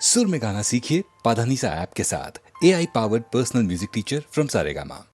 सुर में गाना सीखिए पाधानीसा ऐप के साथ। AI powered personal music teacher from Saregama.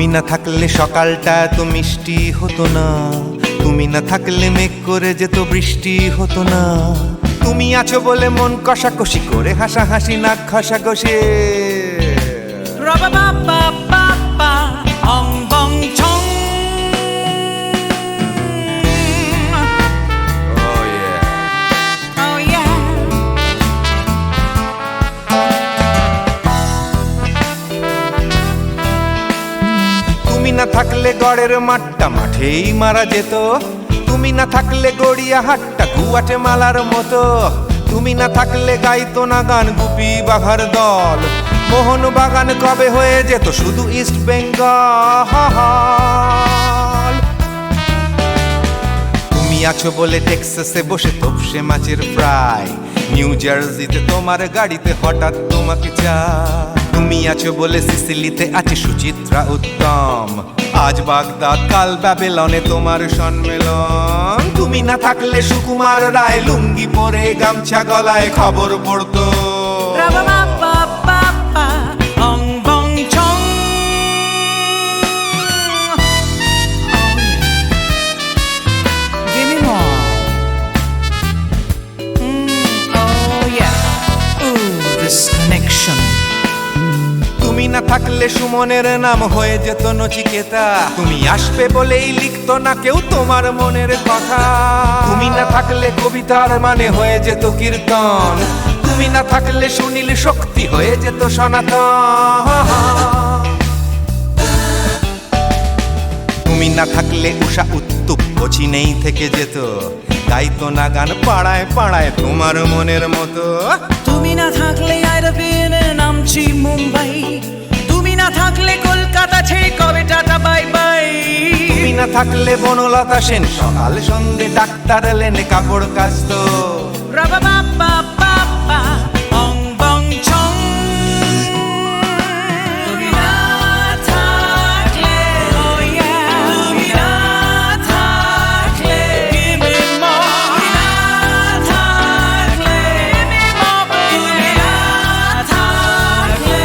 তুমি না থাকলে সকালটা এত মিষ্টি হতো না, তুমি না থাকলে মেঘ করে যেত বৃষ্টি হতো না। তুমি আছো বলে মন কষাকষি করে হাসাহাসি নাক ঘষাঘষি। তুমি না থাকলে গড়ের মাঠটা মাঠেই মারা যেত, তুমি না থাকলে গড়িয়া হাটটা গুয়াটে মালার মতো। তুমি না থাকলে গাইতো না গান গুপি বাঘার দল, মোহন বাগান কবে হয়ে যেত শুধু ইস্ট বেঙ্গল। তুমি আছো বলে টেক্সাসে বসে তপসে মাছের ফ্রাই, নিউ জার্সিতে তোমার গাড়িতে হঠাৎ তোমাকে চাই। তুমি আছো বলে সিসিলিতে আছে সুচিত্রা উত্তম, আজ বাগদাদ কাল ব্যাবিলনে তোমার সম্মেলন। তুমি না থাকলে সুকুমার রায় লুঙ্গি পরে গামছা গলায় খবর পড়তো। তুমি না থাকলে সুমনের নাম হয়ে যেত নচিকেতা, তুমি আসবে বলেই লিখতো না কেউ তোমার মনের কথা। তুমি না থাকলে কবিতার মানে হয়ে যেত কীর্তন, তুমি না থাকলে সুনীল শক্তি হয়ে যেত সনাতন। তুমি না থাকলে উষা উত্তুপ কোচিনেই থেকে যেত, গাইতো না গান পাড়ায় পাড়ায় তোমার মনের মতো। তুমি না থাকলে আইরবিনে নামছি মুম্বাই, তুমি না থাকলে কলকাতা ছেড়ে কবে টাটা বাই বাই। তুমি না থাকলে বনলতা সেন সকাল সন্ধে ডাক্তার লেনে কাপড় কাচতো। তুমি না থাকলে, তুমি না থাকলে, তুমি না থাকলে, তুমি না থাকলে।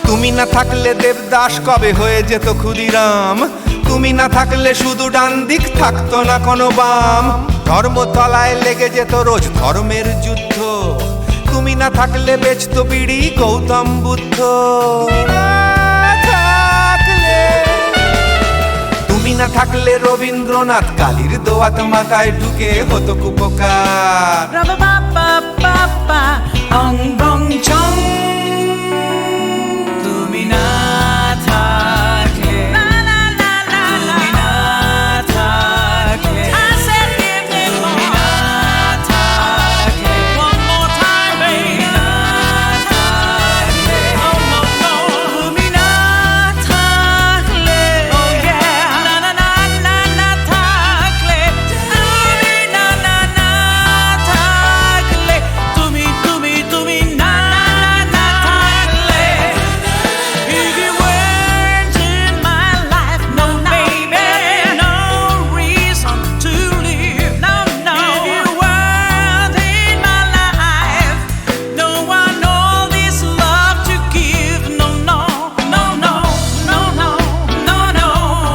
তুমি না থাকলে দেবদাস কবে হয়ে যেত ক্ষুদিরাম, তুমি না থাকলে শুধু ডান দিক থাকতো না কোনো বাম। ধর্মতলায় লেগে যেত রোজ ধর্মের যুদ্ধ, তুমি না থাকলে বেচতো বিড়ি গৌতম বুদ্ধ। তুমি না থাকলে রবীন্দ্রনাথ কালীর দোয়াত মাথায় ঢুকে হতো কুপকার। তুমি না থাকলে, তুমি না থাকলে, তুমি না থাকলে, one more time, baby, না থাকলে, oh no no, তুমি না থাকলে, oh yeah, না না না না না থাকলে, তুমি না না না থাকলে, তুমি তুমি তুমি না না থাকলে, if you weren't in my life, no baby, no reason to live, no no, if you weren't in my life, no one all this love to give, no no no no no no no no,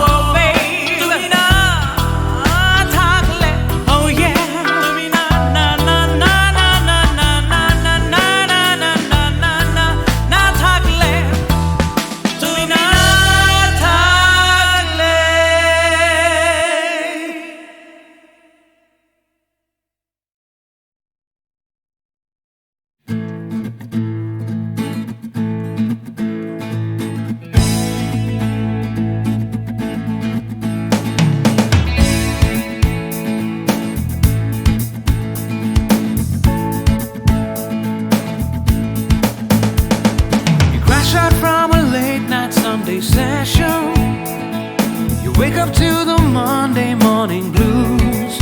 oh baby, তুমি না থাকলে, oh yeah, তুমি না না না না না না না না না না না না না না না থাকলে, তুমি না থাকলে। You crash out from a late night Sunday session, you wake up to the Monday morning blues,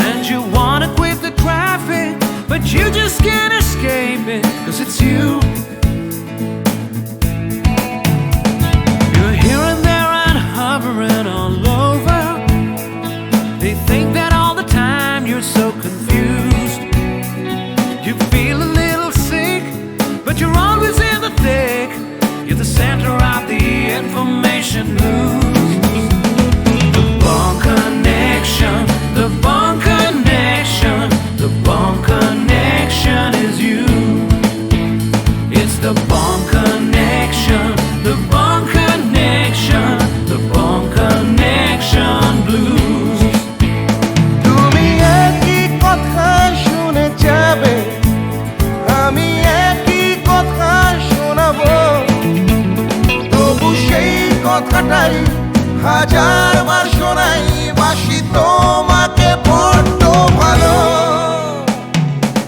and you wanna quit the traffic, but you just can't escape it, 'cause it's you. You're here and there and hovering all over. They think that all the time you're so confused. You feel a little sick, but you're always in the thick. You're the center of the confirmation blues. The Bond Connection, the Bond Connection, the Bond Connection is you. It's the Bond Connection, the Bond Connection, the Bond Connection blues. তুমি একই কথা শুনে যাবে, আমি একই কথা শোনাবো, তবু সেই কথাটাই হাজারবার শোনাই, বাসি তোমাকে বড্ড ভালো।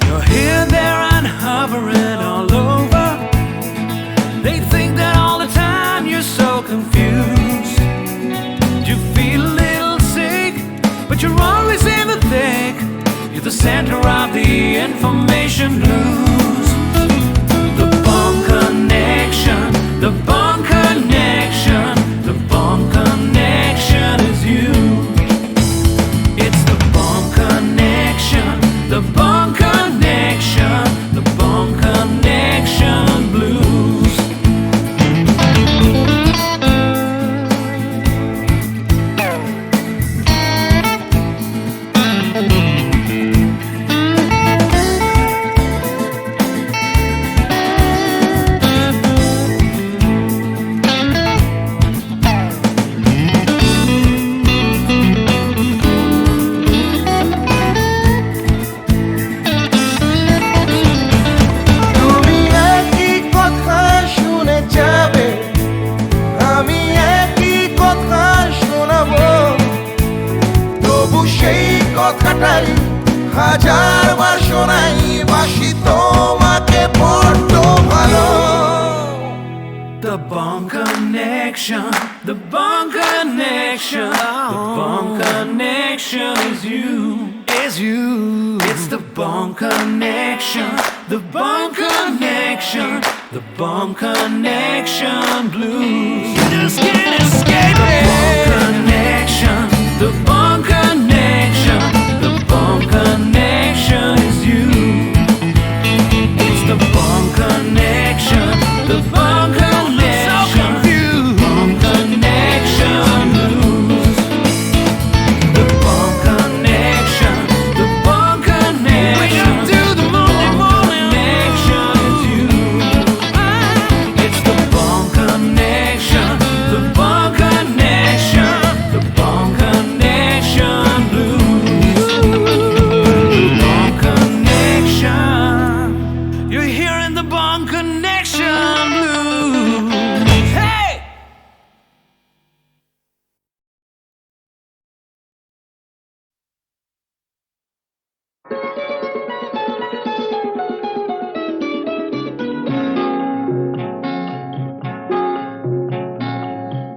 You're here, there, and hovering all over. They think that all the time you're so confused. You feel a little sick, but you're always in the thick. You're the center of the information blues. The Bond Connection, the Bond Connection, the Bond Connection is you. It's the Bond Connection, the Bond Connection, the Bond Connection blues. তুমি একই কথা শুনে যাবে, আমি একই কথা শোনাবো, তবু সেই কথাটাই হাজারবার শোনাই, বাসি তোমাকে বড্ড ভালো। The Bond Connection, the Bond Connection, the Bond Connection is you, is you. It's the Bond Connection, the Bond Connection, the Bond Connection blues. You just can't escape it. The Bond Connection, the Bond Connection, the Bond Connection is you. It's the Bond Connection, the Bond Connection, Bond Connection blues. The Bond Connection, the Bond Connection, wake up to the morning connection is you. It's the Bond Connection, the Bond Connection, the Bond Connection blues. The Bond Connection, you're hearing the Bond Connection blues. Hey!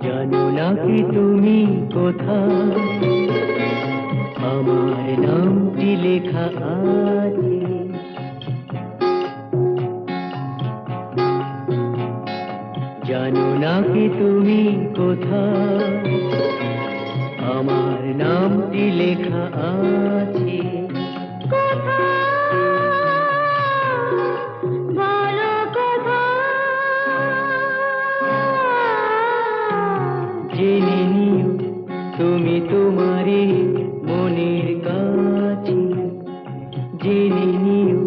জানো না কি তুমি কোথায়, আমার নামটি লেখা আছে। জানো না কি তুমি কোথায়, আমার নামটি লেখা আছে। জেনে নিও তুমি তোমারে মনের কাছে, জেনে নিও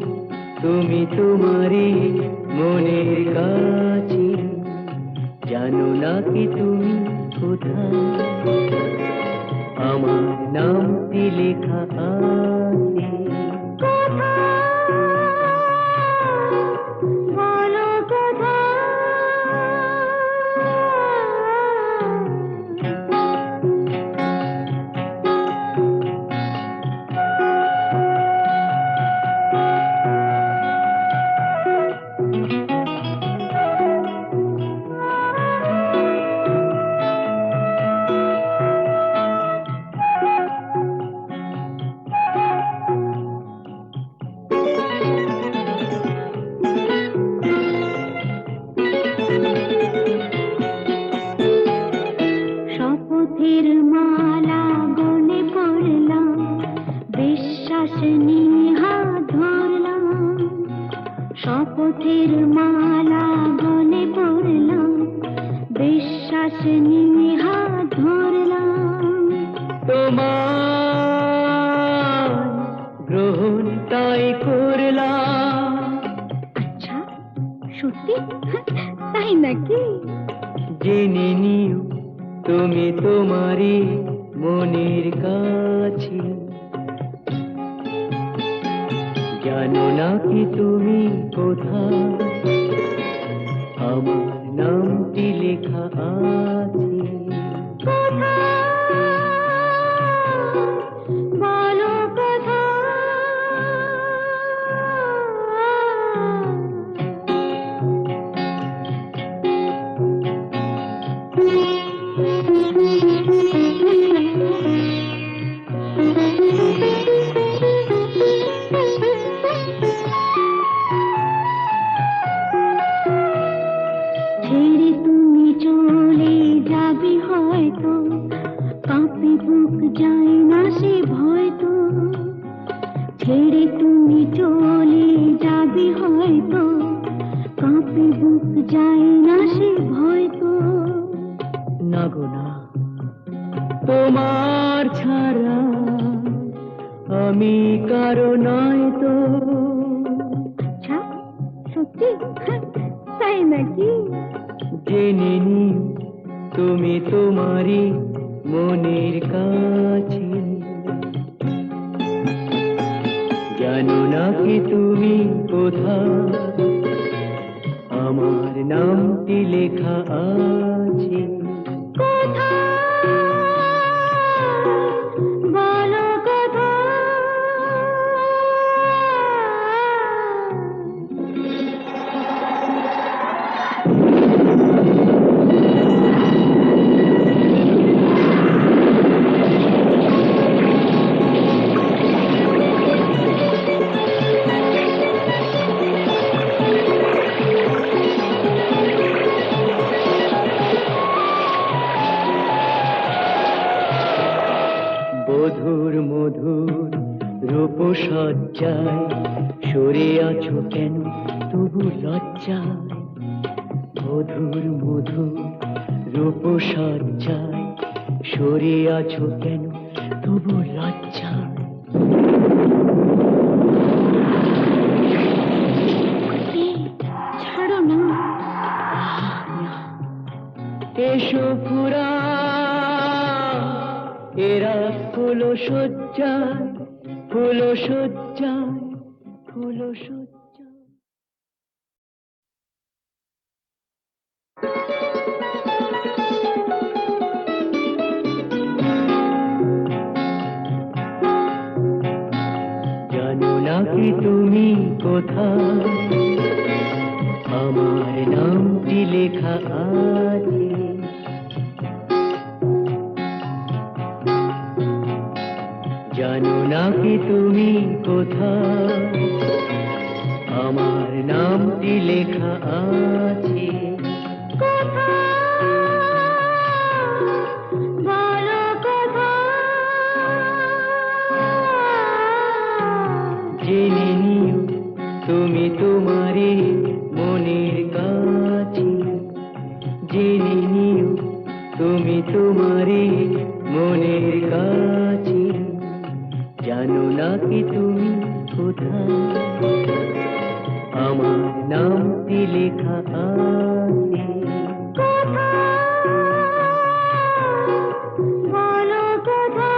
তুমি তোমারে মনের কাছে। জানো না কি তুমি কোথায়, আমার নামটি লেখা আছে। শপথের মালা গলে পড়লাম, বিশ্বাস নিয়ে করলাম। আচ্ছা সত্যি তাই নাকি? জেনে নিও তুমি তোমারই মনের কাছে, জানো না কি তুমি কোথায় আমার নামটি লেখা আছে। বলো কথা। ছেড়ে তুমি চলে যাবে হয়তো, কাঁপে বুক যায় না সে ভয় তো। ছেড়ে তুমি চলে যাবে হয়তো, কাঁপে বুক যায় না সে ভয় তো। না গো না, তোমার ছাড়া আমি কারো নয় তো। আচ্ছা সত্যি তাই নাকি? জেনে নিও তুমি তোমারই মনের কাছে, জানো না কি তুমি কোথায় আমার নামটি লেখা আছে। বলো কথা। বধুর মধুর রূপসজ্জায় সরে আছো কেন তবু লজ্জায়। বধুর মধুর রূপসজ্জায় সরে আছো কেন তবু লজ্জায়। ছাড়ো না। এসো ফুরা এরা ফুলো সজ্জায়, ফুলো সজ্জায়, ফুলো সজ্জায়। জানো না কি তুমি কোথায় আমার নামটি লেখা আছে। জানো না কি তুমি কোথায় আমার নামটি লেখা আছে। বলো কথা। জেনে নিও তুমি তোমারই মনের কাছে, জেনে নিও তুমি তোমারই মনের কাছে, জানো না কি তুমি কোথায় আমার নামটি লেখা আছে। বলো কথা।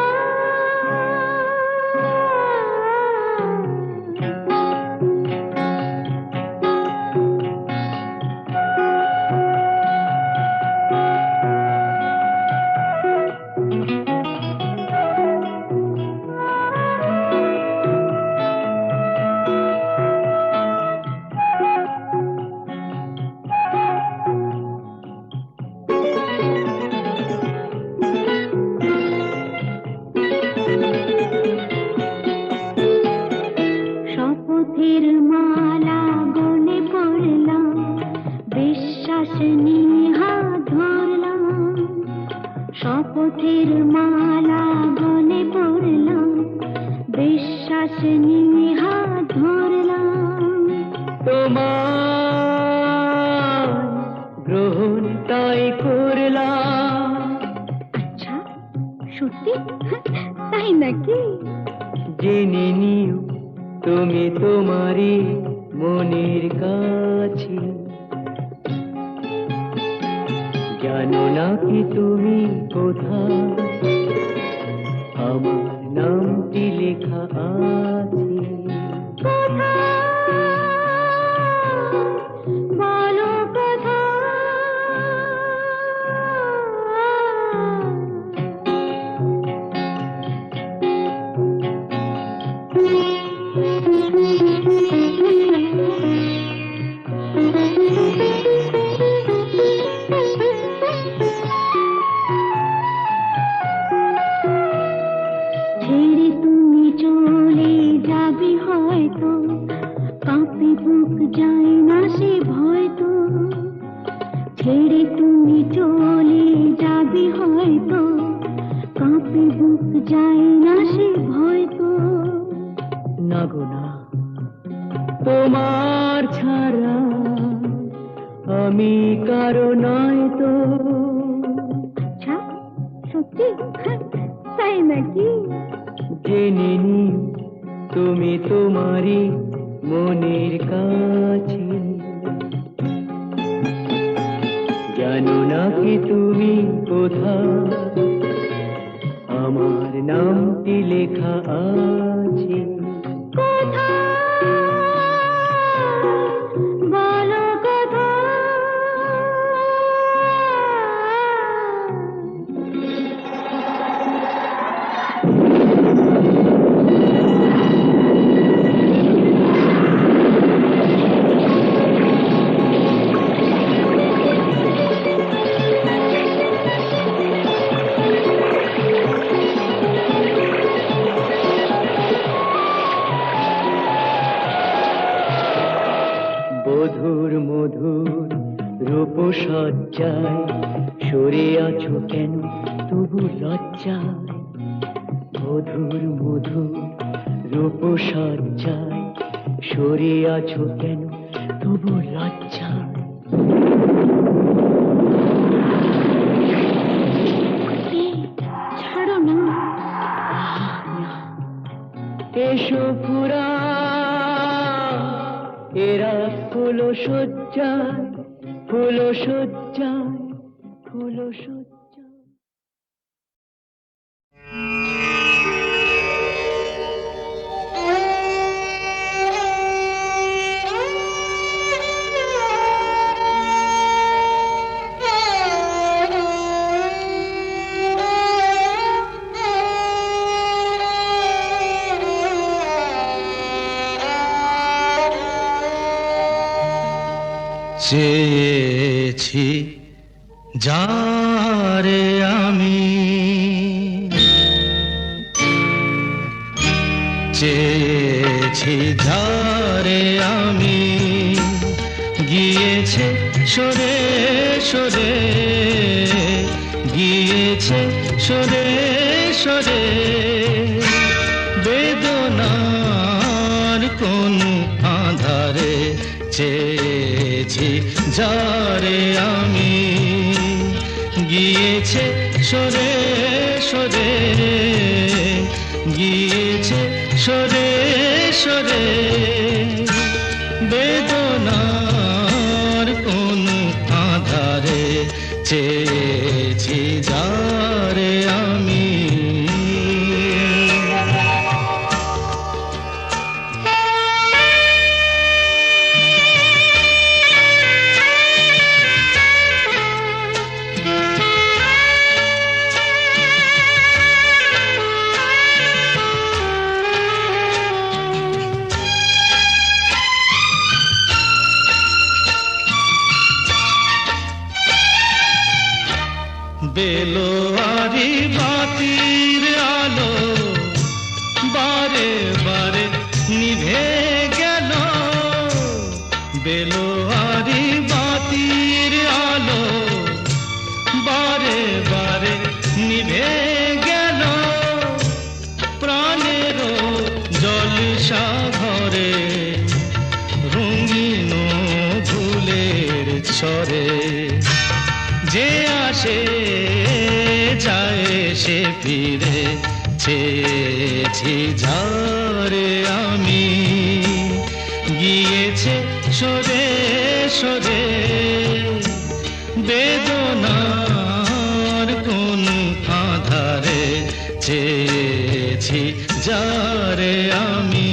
শপথের মালা গলে পড়লাম, বিশ্বাস নিয়ে হাত ধরলাম। শপথের মালা গলে পড়লাম, বিশ্বাস নিয়ে হাত ধরলাম। তোমার গ্রহণ তাই করলাম। আচ্ছা সত্যি তাই নাকি? জেনে নিও তুমি তোমারই মনের কাছে, জানো না কি তুমি কোথায় আমার নামটি লেখা আছে। বলো কোথায়? ছেড়ে তুমি চলে যাবে হয়তো, কাঁপে বুক যায় না সে ভয় তো। ছেড়ে তুমি চলে যাবে হয়তো, কাঁপে বুক যায় না সে ভয় তো। না গো না, তোমার ছাড়া আমি কারো নয় তো। আচ্ছা, সত্যি? তাই নাকি? জেনে নি তুমি তোমারই মনের কাছে, জানো না কি তুমি কোথায় আমার নামটি লেখা আছে। বলো কোথায়? মধুর মধুর রূপসজ্জায় সরে আছো কেন তবু লজ্জায়। মধুর মধুর রূপসজ্জায় সরে আছো কেন তবু লজ্জায়। ছাড়ো না। এসো পুরা এরা ফুল সজ্জায়, ফুল সজ্জায়, ফুল সজ্জায়। চেয়েছি যারে আমি, চেয়েছি যারে আমি, গিয়েছে সরে সরে, গিয়েছে সরে সরে। বেদনার কোন আধারে চেয়েছি যারে আমি, গিয়েছে সরে সরে, গিয়েছে সরে সরে। বেদনার কোন আধারে চেয়েছি যারে আমি। বেলোয়ারি বাতির আলো বারে বারে নিভে গেল, বেলোয়ারি বাতির আলো বারে বারে নিভে গেল। প্রাণেরও জলসা ঘরে রঙিন ফুলের ছড়ে, যে আসে যায় সে ফিরে। চেয়েছি যারে আমি, গিয়েছে সরে সরে বেদনার কোন আধারে চেয়েছি যারে আমি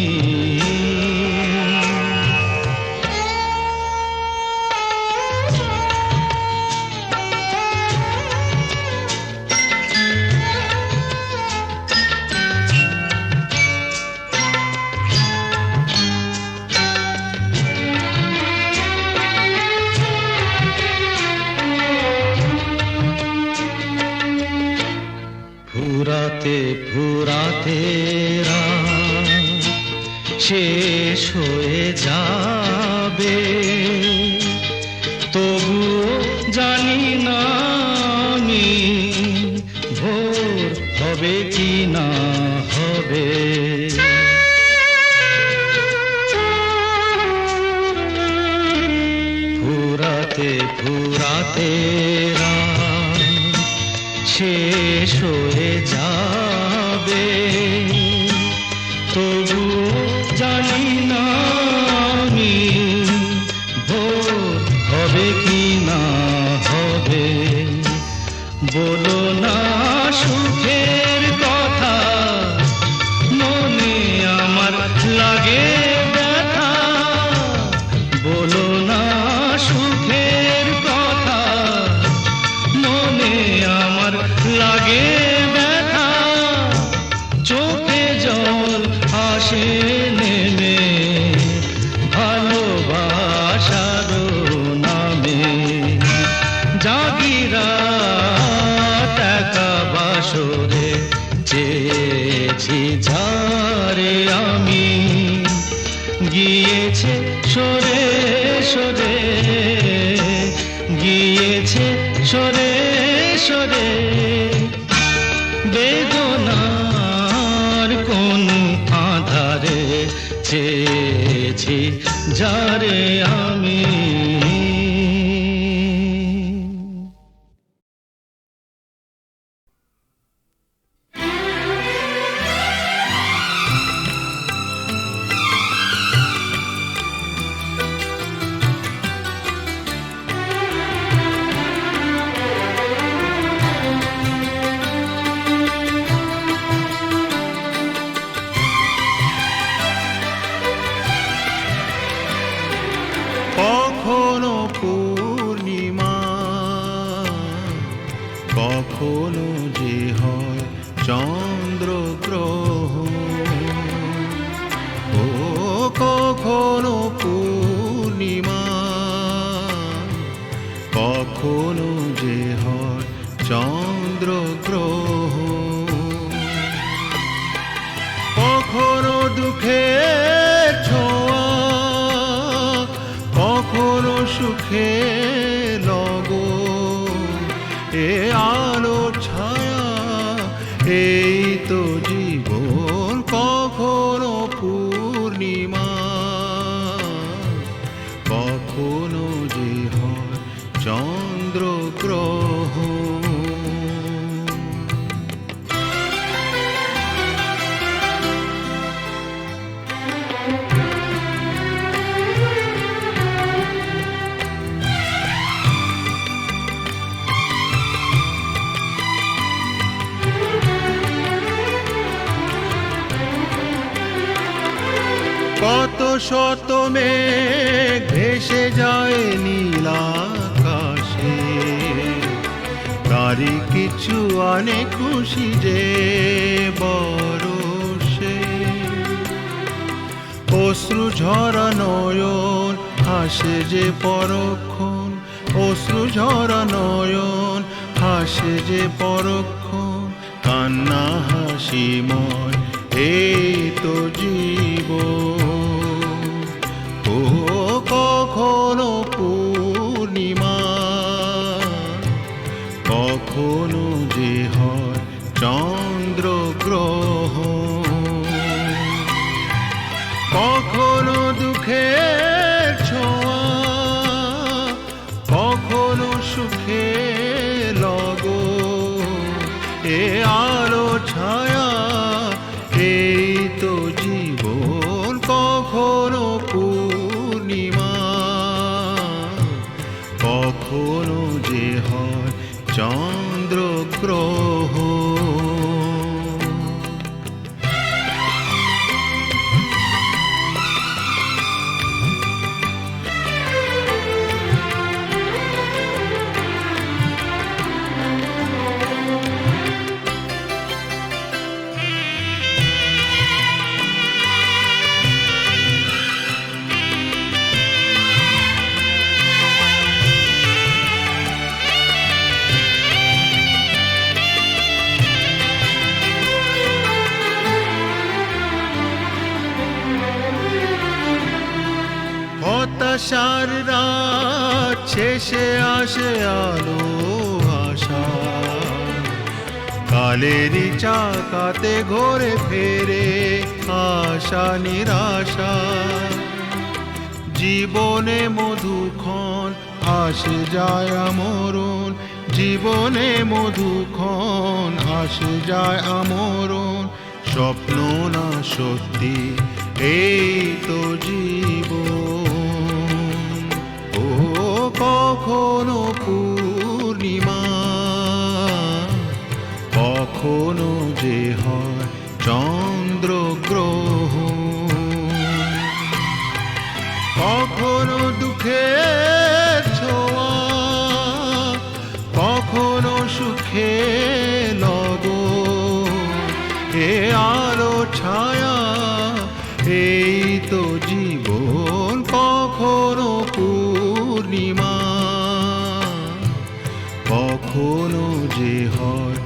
ফুরাতে ফুরাতে রাত শেষ হয়ে যাবে, তবুও জানি না আমি ভোর হবে কি না হবে। ফুরাতে ফুরাতে রাত শেষ হয়ে যাবে, তবু জানি না আমি ভোর হবে কি না হবে। বলো না সুখের কথা, মনে আমার লাগে ব্যথা। বলো না সুখের কথা, মনে আমার লাগে ব্যথা। চোখে জল আসে নেমে ভালোবাসার নামে। জাগিরা টাকা বাসরে চেয়েছি ঝারে আমি, গিয়েছে সরে সরে গিয়েছে সরে সরে বেদনার কোন আধারে চেয়েছি যারে আমি। কখনো পূর্ণিমা, কখনো যে হয় চন্দ্রগ্রহণ। ও কখনো পূর্ণিমা, কখনো যে হয় চন্দ্রগ্রহণ। কখনো দুঃখের ছোঁয়া, কখনো সুখে লগন। এ আলো ছায়া এই তো জীবন। কখনো পূর্ণিমা, কখনো যে হয় চন্দ্রগ্রহণ। কত শত মেঘ ভেসে যায় নীল আকাশে, তারই কিছু আনে খুশি যে বরষে। অশ্রু ঝরা নয়ন হাসে যে পরক্ষণ, অশ্রু ঝরা নয়ন হাসে যে পরক্ষণ। কান্না হাসিময় এই তো জীবন। ও কখনো পূর্ণিমা, কখনো যে হয় চন্দ্রগ্রহণ। কখনো দুঃখের ছোঁয়া, কখনো সুখে লগন। এ আলো ছায়া এই তো জীবন। কখনো আশার রাত শেষে আসে আলো আশা কালেরই চাকাতে ঘোরে ফেরে আশা নিরাশা জীবনে মধুক্ষণ আসে যায় আমরণ জীবনে মধুক্ষণ আসে যায় আমরণ স্বপ্ন না সত্যি এই তো জীবন ও কখনো পূর্ণিমা কখনো যে হয় চন্দ্রগ্রহণ কখনো দুঃখের ছোঁয়া কখনো সুখে লগন এ আলো ছায়া এই তো জীবন কখনো পূর্ণিমা কখনো যে হয়